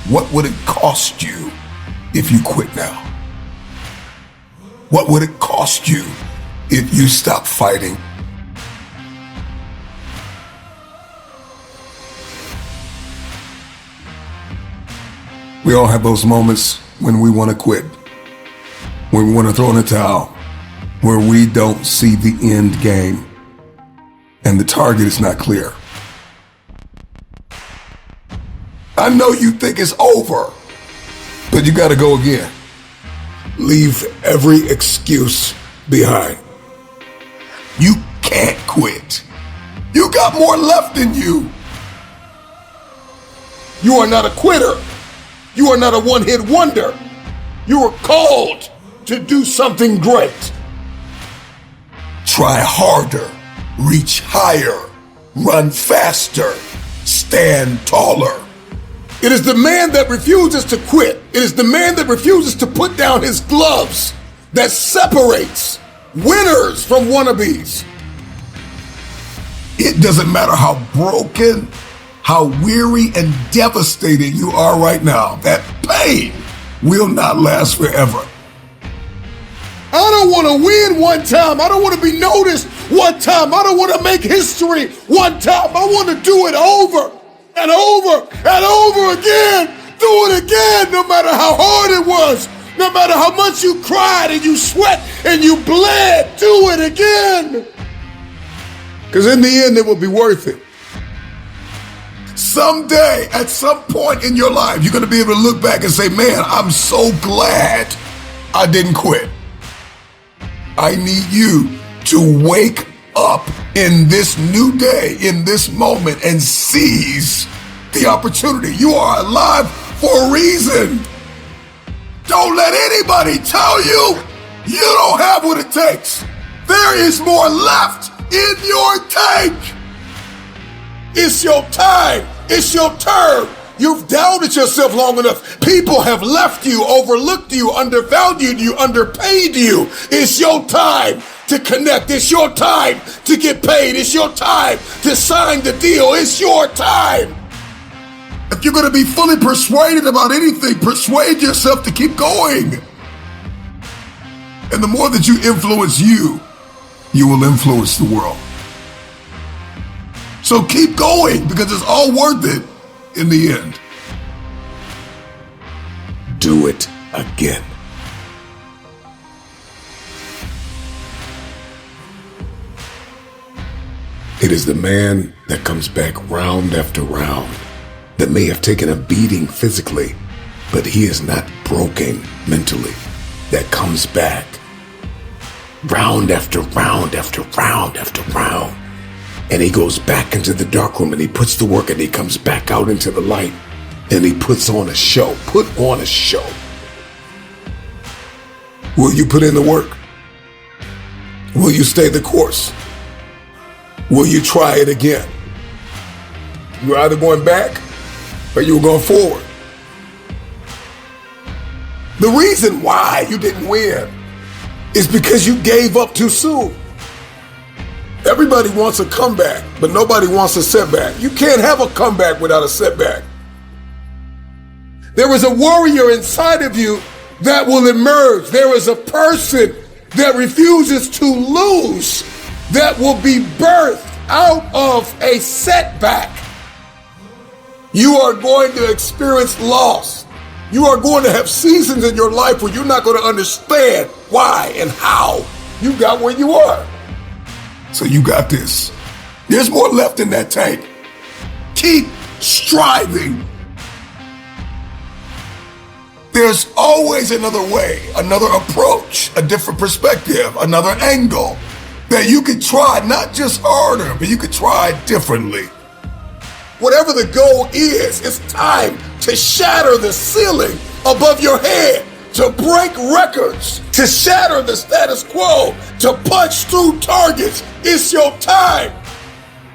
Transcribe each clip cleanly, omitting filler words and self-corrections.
What would it cost you if you quit now? What would it cost you if you stop fighting? We all have those moments when we want to quit, when we want to throw in the towel, where we don't see the end game and the target is not clear. I know you think it's over, but you got to go again. Leave every excuse behind. You can't quit. You got more left in you. You are not a quitter. You are not a one-hit wonder. You are called to do something great. Try harder, reach higher, run faster, stand taller. It is the man that refuses to quit. It is the man that refuses to put down his gloves that separates winners from wannabes. It doesn't matter how broken, how weary and devastated you are right now. That pain will not last forever. I don't want to win one time. I don't want to be noticed one time. I don't want to make history one time. I want to do it over and over and over again. Do it again, no matter how hard it was, no matter how much you cried and you sweat and you bled. Do it again. Because in the end, it will be worth it. Someday, at some point in your life, you're going to be able to look back and say, man, I'm so glad I didn't quit. I need you to wake up in this new day, in this moment, and seize the opportunity. You are alive for a reason. Don't let anybody tell you you don't have what it takes. There is more left in your tank. It's your time. It's your turn. You've doubted yourself long enough. People have left you, overlooked you, undervalued you, underpaid you. It's your time to connect. It's your time to get paid. It's your time to sign the deal. It's your time. If you're going to be fully persuaded about anything, persuade yourself to keep going. And the more that you influence you will influence the world. So keep going, because it's all worth it in the end. Do it again. It is the man that comes back round after round, that may have taken a beating physically, but he is not broken mentally, that comes back round after round after round after round. And he goes back into the dark room and he puts the work and he comes back out into the light and he puts on a show. Put on a show. Will you put in the work? Will you stay the course? Will you try it again? You're either going back or you're going forward. The reason why you didn't win is because you gave up too soon. Everybody wants a comeback, but nobody wants a setback. You can't have a comeback without a setback. There is a warrior inside of you that will emerge. There is a person that refuses to lose that will be birthed out of a setback. You are going to experience loss. You are going to have seasons in your life where you're not going to understand why and how you got where you are. So you got this. There's more left in that tank. Keep striving. There's always another way, another approach, a different perspective, another angle that you can try, not just harder, but you can try differently. Whatever the goal is, it's time to shatter the ceiling above your head, to break records, to shatter the status quo, to punch through targets. It's your time.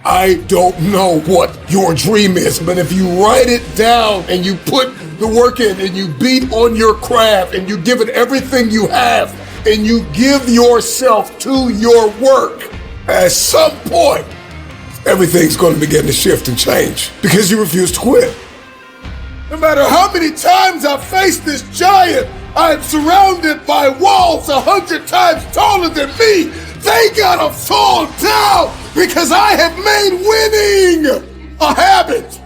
I don't know what your dream is, but if you write it down and you put the work in and you beat on your craft and you give it everything you have and you give yourself to your work, at some point, everything's going to begin to shift and change because you refuse to quit. No matter how many times I face this giant, I am surrounded by walls 100 times taller than me. They gotta fall down because I have made winning a habit.